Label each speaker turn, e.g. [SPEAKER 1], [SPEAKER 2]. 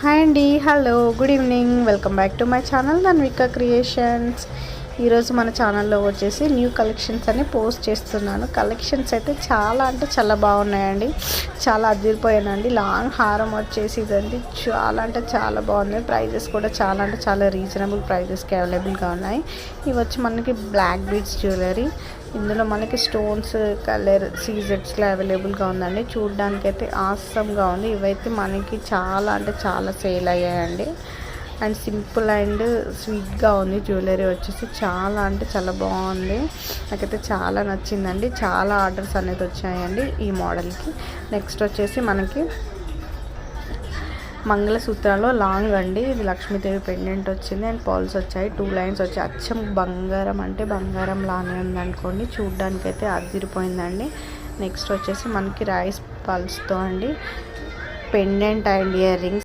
[SPEAKER 1] Hi అండి, hello, good evening. Welcome back to my channel Dhanvika creations. ఈరోజు మన ఛానల్లో వచ్చేసి న్యూ కలెక్షన్స్ అని పోస్ట్ చేస్తున్నాను. కలెక్షన్స్ అయితే చాలా అంటే చాలా బాగున్నాయండి. చాలా అదిరిపోయానండి. లాంగ్ హారం వచ్చేసి ఇదండి చాలా అంటే చాలా బాగుంది. ప్రైజెస్ కూడా చాలా అంటే చాలా రీజనబుల్ ప్రైజెస్కి అవైలబుల్గా ఉన్నాయి. ఇవి వచ్చి మనకి బ్లాక్ బీడ్స్ జ్యువెలరీ. ఇందులో మనకి స్టోన్స్ కలర్ సీజెట్స్లో అవైలబుల్గా ఉందండి. చూడడానికి అయితే ఆసమ్గా ఉంది. ఇవైతే మనకి చాలా అంటే చాలా సేల్ అయ్యాయండి. అండ్ సింపుల్ అండ్ స్వీట్గా ఉంది. జ్యువెలరీ వచ్చేసి చాలా అంటే చాలా బాగుంది. నాకైతే చాలా నచ్చిందండి. చాలా ఆర్డర్స్ అనేది వచ్చాయండి ఈ మోడల్కి. నెక్స్ట్ వచ్చేసి మనకి మంగళసూత్రాల్లో లాంగ్ అండి. ఇది లక్ష్మీదేవి పెండెంట్ వచ్చింది అండ్ పాల్స్ వచ్చాయి. 2 లైన్స్ వచ్చాయి. అచ్చం బంగారం అంటే బంగారం లానే ఉందనుకోండి. చూడ్డానికి అయితే అదిరిపోయిందండి. నెక్స్ట్ వచ్చేసి మనకి రైస్ పల్స్తో అండి పెండెంట్ అండ్ ఇయర్ రింగ్స్.